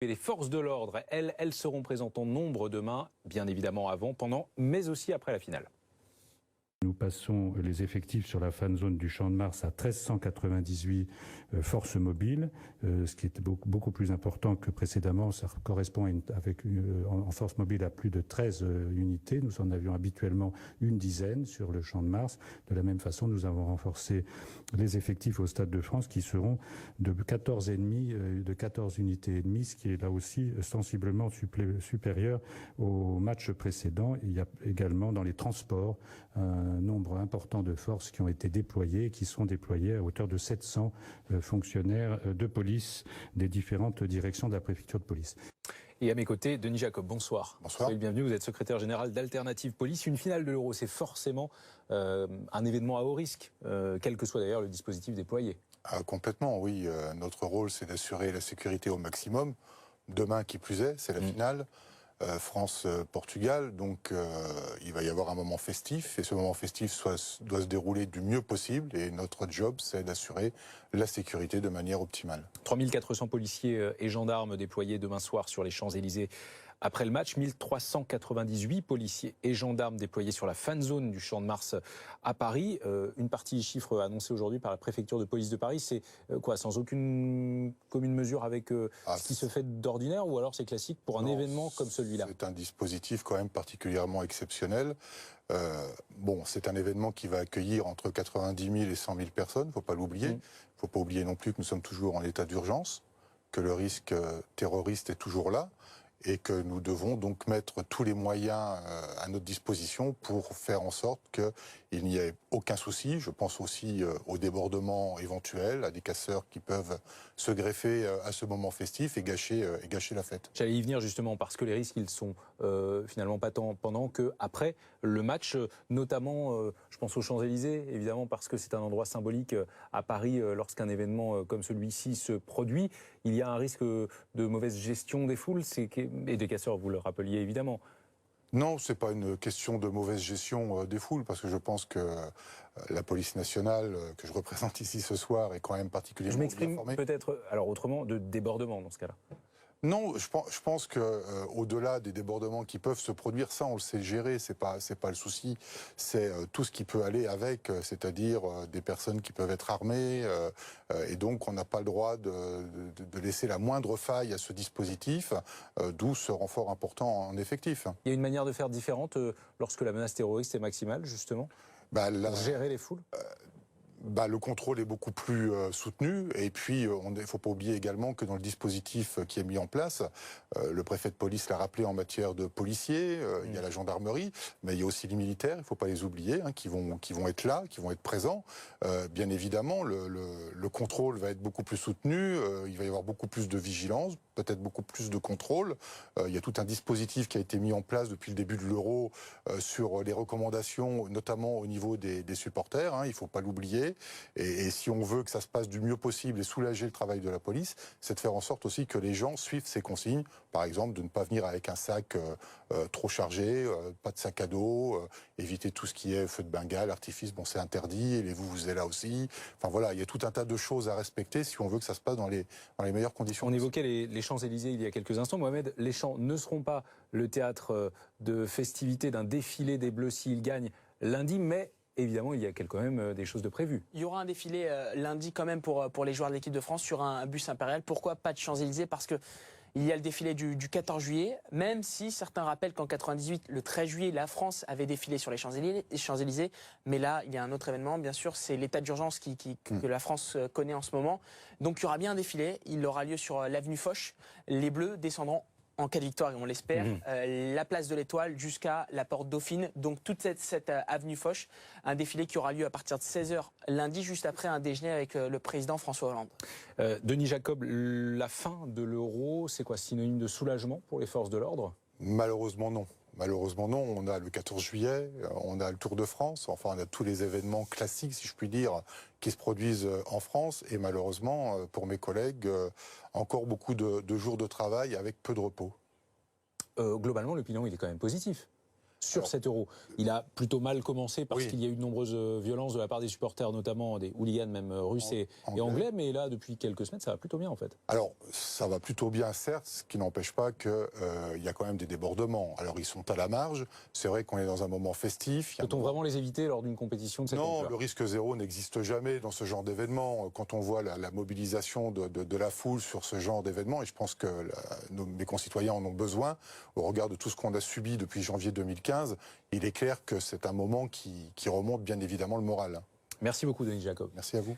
Et les forces de l'ordre, elles seront présentes en nombre demain, bien évidemment avant, pendant, mais aussi après la finale. Nous passons les effectifs sur la fan zone du Champ de Mars à 1398 forces mobiles, ce qui est beaucoup plus important que précédemment. Ça correspond en force mobile à plus de 13 unités. Nous en avions habituellement une dizaine sur le Champ de Mars. De la même façon, nous avons renforcé les effectifs au Stade de France qui seront de 14 unités et demie, ce qui est là aussi sensiblement supérieur au match précédent. Il y a également dans les transports un nombre important de forces qui ont été déployées et qui seront déployées à hauteur de 700 fonctionnaires de police des différentes directions de la préfecture de police. Et à mes côtés, Denis Jacob, bonsoir. Bonsoir. Soyez le bienvenu, vous êtes secrétaire général d'Alternative Police. Une finale de l'Euro, c'est forcément un événement à haut risque, quel que soit d'ailleurs le dispositif déployé. Complètement, oui. Notre rôle, c'est d'assurer la sécurité au maximum. Demain, qui plus est, c'est la finale. France-Portugal, donc il va y avoir un moment festif et ce moment festif doit se dérouler du mieux possible et notre job c'est d'assurer la sécurité de manière optimale. 3400 policiers et gendarmes déployés demain soir sur les Champs-Élysées après le match, 1398 policiers et gendarmes déployés sur la fan zone du Champ de Mars à Paris. Une partie des chiffres annoncés aujourd'hui par la préfecture de police de Paris, c'est quoi, sans aucune commune mesure avec ce qui se fait d'ordinaire, ou alors c'est classique pour un événement comme celui-là? C'est un dispositif quand même particulièrement exceptionnel. C'est un événement qui va accueillir entre 90 000 et 100 000 personnes, il ne faut pas l'oublier. Il ne faut pas oublier non plus que nous sommes toujours en état d'urgence, que le risque terroriste est toujours là, et que nous devons donc mettre tous les moyens à notre disposition pour faire en sorte qu'il n'y ait aucun souci. Je pense aussi aux débordements éventuels, à des casseurs qui peuvent se greffer à ce moment festif et gâcher la fête. J'allais y venir justement parce que les risques, ils sont finalement pas tant pendant qu'après le match, notamment je pense aux Champs-Élysées, évidemment parce que c'est un endroit symbolique à Paris lorsqu'un événement comme celui-ci se produit. Il y a un risque de mauvaise gestion des foules et des casseurs, vous le rappeliez évidemment. Non, c'est pas une question de mauvaise gestion des foules, parce que je pense que la police nationale, que je représente ici ce soir, est quand même particulièrement bien formée. Je m'exprime peut-être, alors autrement, de débordement dans ce cas-là. Non, je pense que au-delà des débordements qui peuvent se produire, ça on le sait gérer, c'est pas le souci. C'est tout ce qui peut aller avec, c'est-à-dire des personnes qui peuvent être armées, et donc on n'a pas le droit de laisser la moindre faille à ce dispositif, d'où ce renfort important en effectif. Il y a une manière de faire différente lorsque la menace terroriste est maximale, justement, pour gérer les foules. Le contrôle est beaucoup plus soutenu, et puis il ne faut pas oublier également que dans le dispositif qui est mis en place, le préfet de police l'a rappelé en matière de policiers, il y a la gendarmerie, mais il y a aussi les militaires, il ne faut pas les oublier, qui vont être là, qui vont être présents. Bien évidemment, le contrôle va être beaucoup plus soutenu, il va y avoir beaucoup plus de vigilance, peut-être beaucoup plus de contrôle. Il y a tout un dispositif qui a été mis en place depuis le début de l'Euro sur les recommandations, notamment au niveau des supporters, il ne faut pas l'oublier. Et si on veut que ça se passe du mieux possible et soulager le travail de la police, c'est de faire en sorte aussi que les gens suivent ces consignes. Par exemple, de ne pas venir avec un sac trop chargé, pas de sac à dos, éviter tout ce qui est feu de Bengale, artifice, c'est interdit, et les vuvuzelas aussi. Enfin voilà, il y a tout un tas de choses à respecter si on veut que ça se passe dans les meilleures conditions. On évoquait les Champs-Élysées il y a quelques instants. Mohamed, les Champs ne seront pas le théâtre de festivités d'un défilé des Bleus s'ils gagnent lundi, mais évidemment, il y a quand même des choses de prévues. Il y aura un défilé lundi quand même pour les joueurs de l'équipe de France sur un bus impérial. Pourquoi pas de Champs-Élysées? Parce que il y a le défilé du 14 juillet, même si certains rappellent qu'en 98, le 13 juillet, la France avait défilé sur les Champs-Élysées. Mais là, il y a un autre événement, bien sûr, c'est l'état d'urgence que la France connaît en ce moment. Donc il y aura bien un défilé, il aura lieu sur l'avenue Foch. Les Bleus descendront en cas de victoire, et on l'espère, la place de l'Étoile jusqu'à la porte Dauphine. Donc toute cette avenue Foch, un défilé qui aura lieu à partir de 16h lundi, juste après un déjeuner avec le président François Hollande. Denis Jacob, la fin de l'Euro, c'est quoi, synonyme de soulagement pour les forces de l'ordre? Malheureusement non. Malheureusement non, on a le 14 juillet, on a le Tour de France, enfin on a tous les événements classiques, si je puis dire, qui se produisent en France, et malheureusement, pour mes collègues, encore beaucoup de jours de travail avec peu de repos. Globalement, le bilan, il est quand même positif. sur cet Euro. Il a plutôt mal commencé parce qu'il y a eu de nombreuses violences de la part des supporters, notamment des hooligans même russes et anglais, mais là, depuis quelques semaines, ça va plutôt bien en fait. Alors, ça va plutôt bien, certes, ce qui n'empêche pas qu'il y a quand même des débordements. Alors, ils sont à la marge. C'est vrai qu'on est dans un moment festif. Peut-on vraiment les éviter lors d'une compétition de cette ampleur ? Non, le risque zéro n'existe jamais dans ce genre d'événement. Quand on voit la mobilisation de la foule sur ce genre d'événement, et je pense que mes concitoyens en ont besoin, au regard de tout ce qu'on a subi depuis janvier 2015, il est clair que c'est un moment qui remonte bien évidemment le moral. Merci beaucoup, Denis Jacob. Merci à vous.